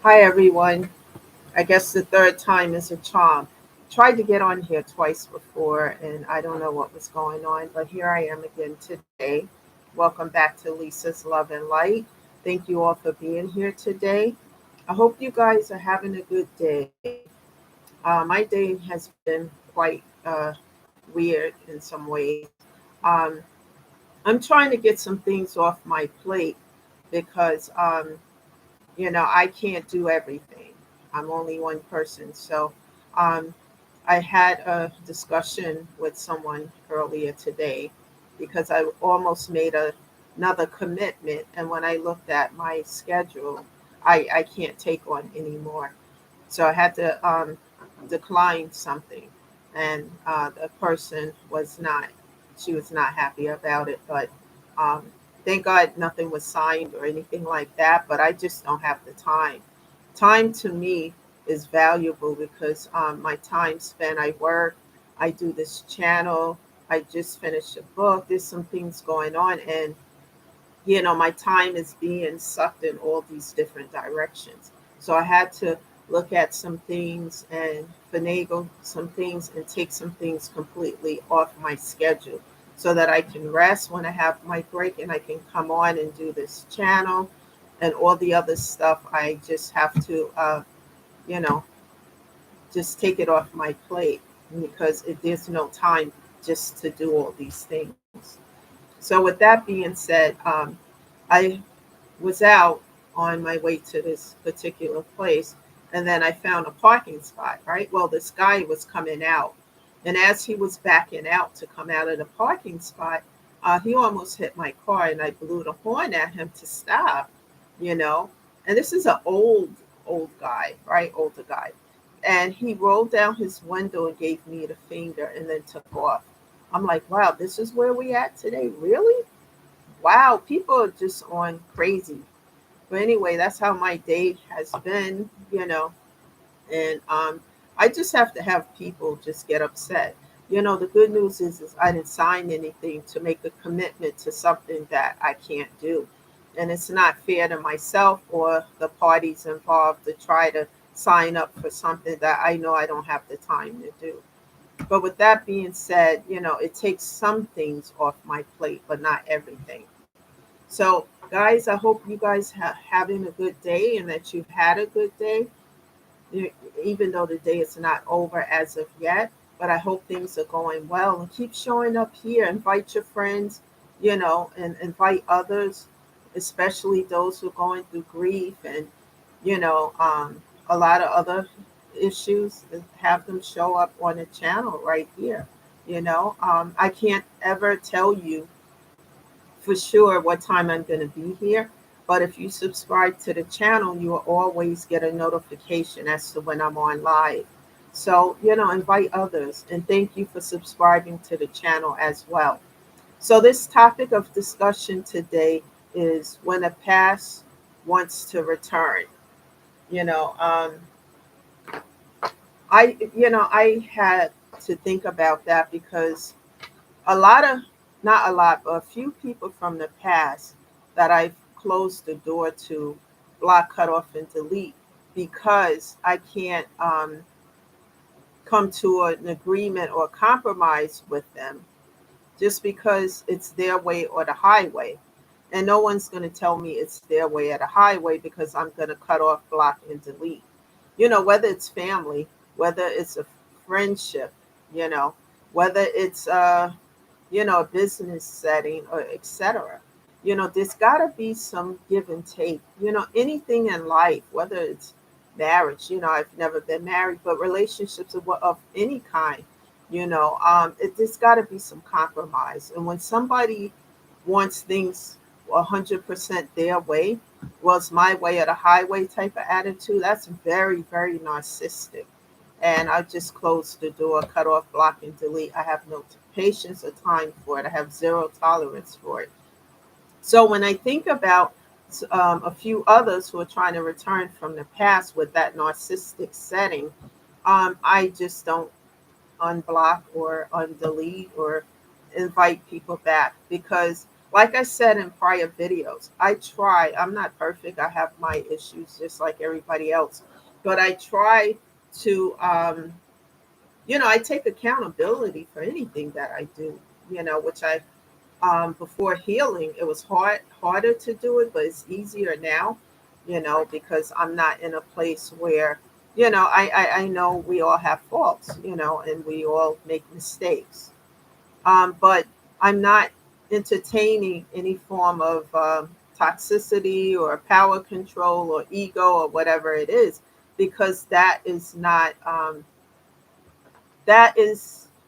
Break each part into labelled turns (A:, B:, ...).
A: Hi everyone. I guess the third time is a charm. Tried to get on here twice before and I don't know what was going on, but here I am again today. Welcome back to Lisa's Love and Light. Thank you all for being here today. I hope you guys are having a good day. My day has been quite weird in some ways. Um, I'm trying to get some things off my plate because I can't do everything. I'm only one person. So um, I had a discussion with someone earlier today because I almost made another commitment. And when I looked at my schedule, I can't take on anymore. So I had to decline something. And the person she was not happy about it. But um, thank God nothing was signed or anything like that. But I just don't have the time. Time to me is valuable because my time spent, I work, I do this channel, I just finished a book, there's some things going on, and my time is being sucked in all these different directions. So I had to look at some things and finagle some things and take some things completely off my schedule so that I can rest when I have my break and I can come on and do this channel and all the other stuff. I just have to, you know, just take it off my plate because there's no time just to do all these things. So, with that being said, I was out on my way to this particular place, and then I found a parking spot, right? Well, this guy was coming out, and as he was backing out to come out of the parking spot, he almost hit my car, and I blew the horn at him to stop, you know. And this is an old guy, right? Older guy. And he rolled down his window and gave me the finger and then took off. I'm like, wow, this is where we at today? Really? Wow, people are just on crazy. But anyway, that's how my day has been. And I just have to have people just get upset. The good news is I didn't sign anything to make a commitment to something that I can't do. And it's not fair to myself or the parties involved to try to sign up for something that I know I don't have the time to do. But with that being said, it takes some things off my plate, but not everything. So, guys, I hope you guys having a good day and that you've had a good day, e- even though the day is not over as of yet. But I hope things are going well and keep showing up here. Invite your friends, and invite others, especially those who are going through grief and, you know, um, a lot of other issues. Have them show up on the channel right here. I can't ever tell you for sure what time I'm going to be here. But if you subscribe to the channel, you will always get a notification as to when I'm on live. So, invite others and thank you for subscribing to the channel as well. So, this topic of discussion today is when a past wants to return. You know, um, I had to think about that because a lot of, not a lot, but a few people from the past that I've closed the door to, block, cut off, and delete because I can't come to an agreement or compromise with them just because it's their way or the highway. And no one's going to tell me it's their way or the highway because I'm going to cut off, block, and delete. Whether it's family, whether it's a friendship, you know, whether it's a business setting or etc. There's got to be some give and take. Anything in life, whether it's marriage, I've never been married, but relationships of any kind, there's got to be some compromise. And when somebody wants things 100% their way, well, it's my way or the highway type of attitude, that's very, very narcissistic. And I just close the door, cut off, block, and delete. I have no patience or time for it. I have zero tolerance for it. So when I think about a few others who are trying to return from the past with that narcissistic setting, I just don't unblock or undelete or invite people back because like I said in prior videos, I try. I'm not perfect. I have my issues just like everybody else, but I try to, I take accountability for anything that I do. Which I before healing, it was harder to do it, but it's easier now. Because I'm not in a place where, I know we all have faults, and we all make mistakes. But I'm not entertaining any form of toxicity or power control or ego or whatever it is, because that is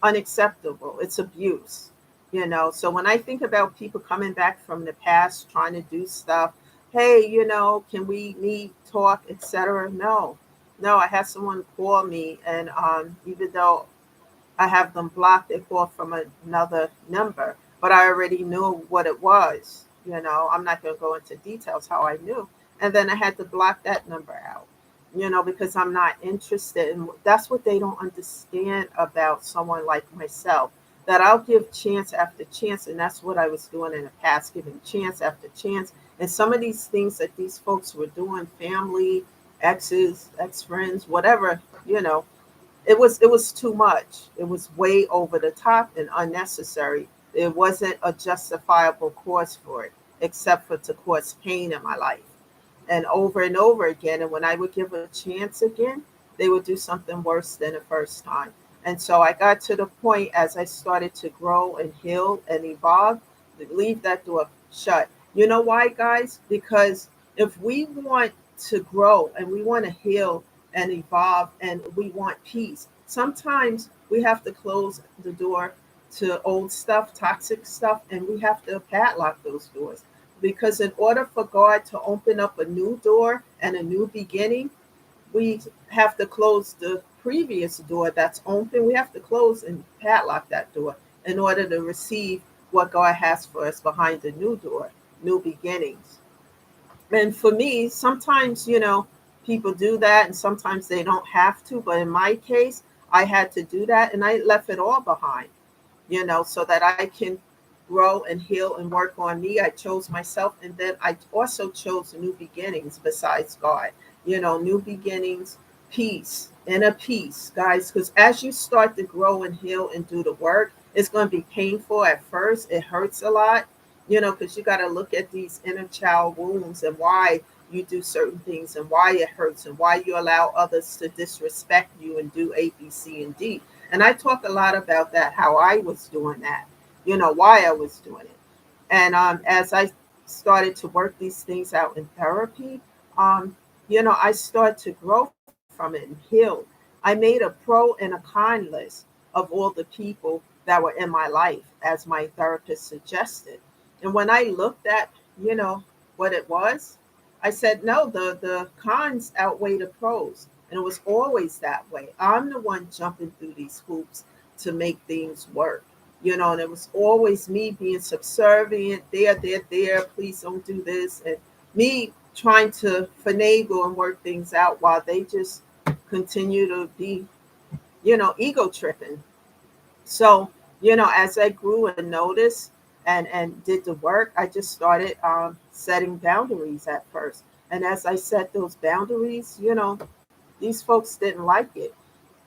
A: unacceptable. It's abuse. So when I think about people coming back from the past trying to do stuff, hey, can we meet, talk, etc.? No, no. I had someone call me, and even though I have them blocked. They call from another number, but I already knew what it was. I'm not going to go into details how I knew. And then I had to block that number out, because I'm not interested. And that's what they don't understand about someone like myself, that I'll give chance after chance. And that's what I was doing in the past, giving chance after chance. And some of these things that these folks were doing, family, exes, ex friends, whatever, it was too much. It was way over the top and unnecessary. There wasn't a justifiable cause for it, except for to cause pain in my life. And over again. And when I would give a chance again, they would do something worse than the first time. And so I got to the point, as I started to grow and heal and evolve, to leave that door shut. You know why, guys? Because if we want to grow and we want to heal and evolve and we want peace, sometimes we have to close the door to old stuff, toxic stuff, and we have to padlock those doors. Because in order for God to open up a new door and a new beginning, we have to close the previous door that's open. We have to close and padlock that door in order to receive what God has for us behind the new door, new beginnings. And for me, sometimes, people do that and sometimes they don't have to. But in my case, I had to do that and I left it all behind, so that I can grow and heal and work on me. I chose myself, and then I also chose new beginnings besides God. New beginnings, peace, inner peace, guys. Because as you start to grow and heal and do the work, it's going to be painful at first. It hurts a lot, because you got to look at these inner child wounds and why you do certain things and why it hurts and why you allow others to disrespect you and do A, B, C, and D. And I talk a lot about that, how I was doing that, why I was doing it. And as I started to work these things out in therapy, I started to grow from it and heal. I made a pro and a con list of all the people that were in my life, as my therapist suggested. And when I looked at, what it was, I said, no, the cons outweigh the pros. And it was always that way. I'm the one jumping through these hoops to make things work. And it was always me being subservient, there, please don't do this. And me trying to finagle and work things out while they just continue to be, ego tripping. So, as I grew and noticed and did the work, I just started setting boundaries at first. And as I set those boundaries, these folks didn't like it.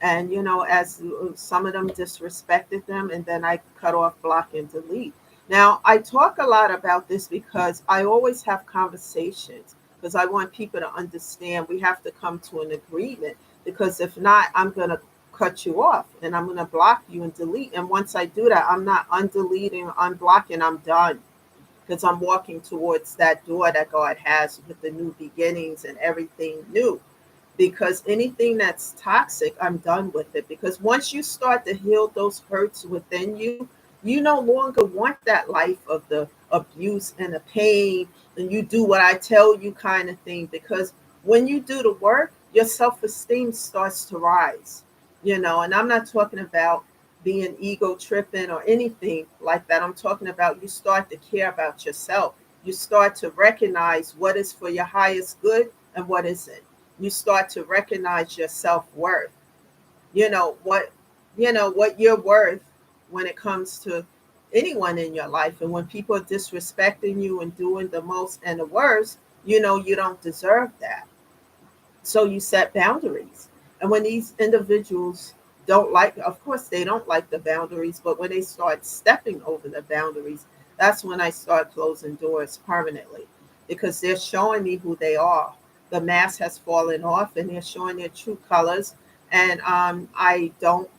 A: And, as some of them disrespected them, and then I cut off, block, and delete. Now, I talk a lot about this because I always have conversations because I want people to understand we have to come to an agreement. Because if not, I'm going to cut you off and I'm going to block you and delete. And once I do that, I'm not undeleting, unblocking, I'm done because I'm walking towards that door that God has with the new beginnings and everything new. Because anything that's toxic, I'm done with it. Because once you start to heal those hurts within you, you no longer want that life of the abuse and the pain, and you do what I tell you kind of thing. Because when you do the work, your self esteem starts to rise, and I'm not talking about being ego tripping or anything like that. I'm talking about you start to care about yourself. You start to recognize what is for your highest good and what isn't. You start to recognize your self-worth. You know what you know what you're worth when it comes to anyone in your life. And when people are disrespecting you and doing the most and the worst, you know you don't deserve that. So you set boundaries. And when these individuals don't like, of course, they don't like the boundaries, but when they start stepping over the boundaries, that's when I start closing doors permanently because they're showing me who they are. The mask has fallen off and they're showing their true colors. And I don't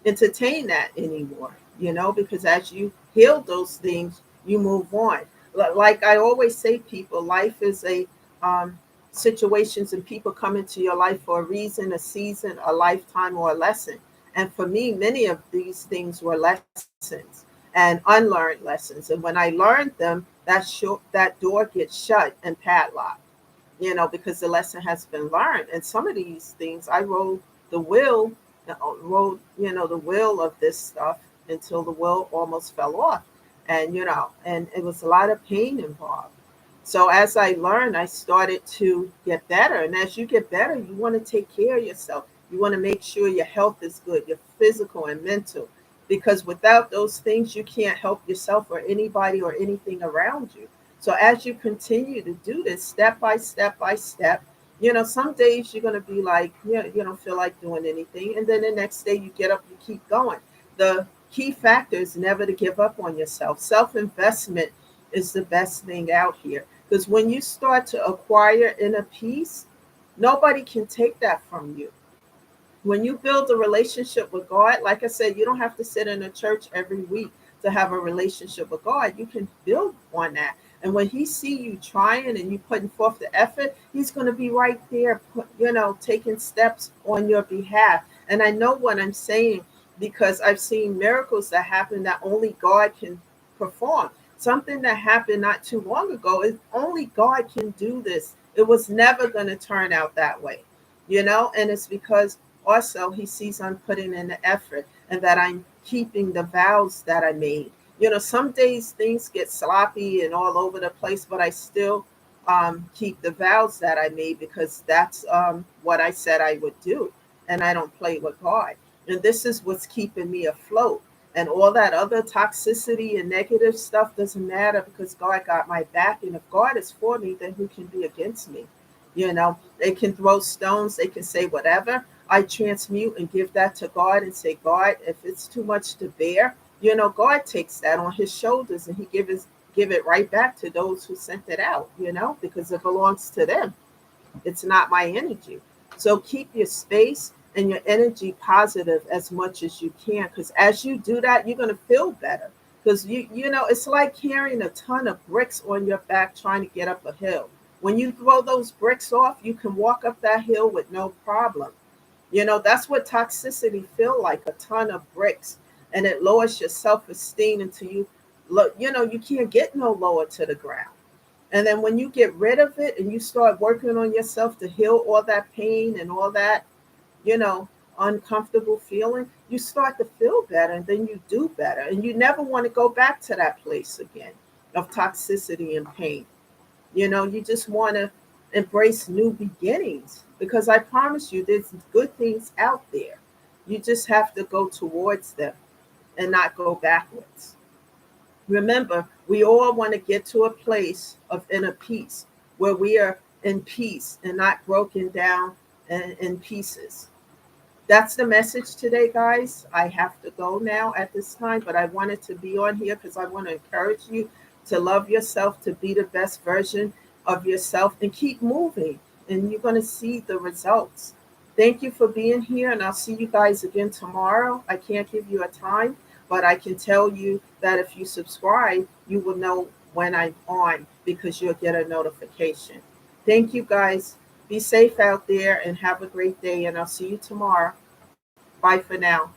A: entertain that anymore, because as you heal those things, you move on. Like I always say, people, life is a um, situations and people come into your life for a reason, a season, a lifetime, or a lesson. And for me, many of these things were lessons and unlearned lessons. And when I learned them, that door gets shut and padlocked, because the lesson has been learned. And some of these things, I the will, the will of this stuff until the will almost fell off. And it was a lot of pain involved. So as I learned, I started to get better. And as you get better, you want to take care of yourself. You want to make sure your health is good, your physical and mental. Because without those things, you can't help yourself or anybody or anything around you. So as you continue to do this step by step by step, some days you're going to be like, yeah, you don't feel like doing anything. And then the next day you get up, you keep going. The key factor is never to give up on yourself. Self investment is the best thing out here. Because when you start to acquire inner peace, nobody can take that from you. When you build a relationship with God, like I said, you don't have to sit in a church every week to have a relationship with God. You can build on that. And when he see you trying and you putting forth the effort, he's going to be right there, taking steps on your behalf. And I know what I'm saying because I've seen miracles that happen that only God can perform. Something that happened not too long ago is only God can do this. It was never going to turn out that way, and it's because also he sees I'm putting in the effort and that I'm keeping the vows that I made. Some days things get sloppy and all over the place, but I still keep the vows that I made because that's what I said I would do. And I don't play with God. And this is what's keeping me afloat. And all that other toxicity and negative stuff doesn't matter because God got my back. And if God is for me, then who can be against me? They can throw stones, they can say whatever. I transmute and give that to God and say, God, if it's too much to bear, God takes that on his shoulders and he give it right back to those who sent it out, because it belongs to them. It's not my energy. So keep your space and your energy positive as much as you can. Because as you do that, you're going to feel better. Because it's like carrying a ton of bricks on your back trying to get up a hill. When you throw those bricks off, you can walk up that hill with no problem. That's what toxicity feel like, a ton of bricks. And it lowers your self-esteem until you can't get no lower to the ground. And then when you get rid of it and you start working on yourself to heal all that pain and all that, you know, uncomfortable feeling, you start to feel better and then you do better. And you never want to go back to that place again of toxicity and pain. You just want to embrace new beginnings because I promise you, there's good things out there. You just have to go towards them and not go backwards. Remember, we all want to get to a place of inner peace where we are in peace and not broken down and in pieces. That's the message today, guys. I have to go now at this time, but I wanted to be on here because I want to encourage you to love yourself, to be the best version of yourself, and keep moving. And you're going to see the results. Thank you for being here, and I'll see you guys again tomorrow. I can't give you a time, but I can tell you that if you subscribe, you will know when I'm on because you'll get a notification. Thank you, guys. Be safe out there and have a great day, and I'll see you tomorrow. Bye for now.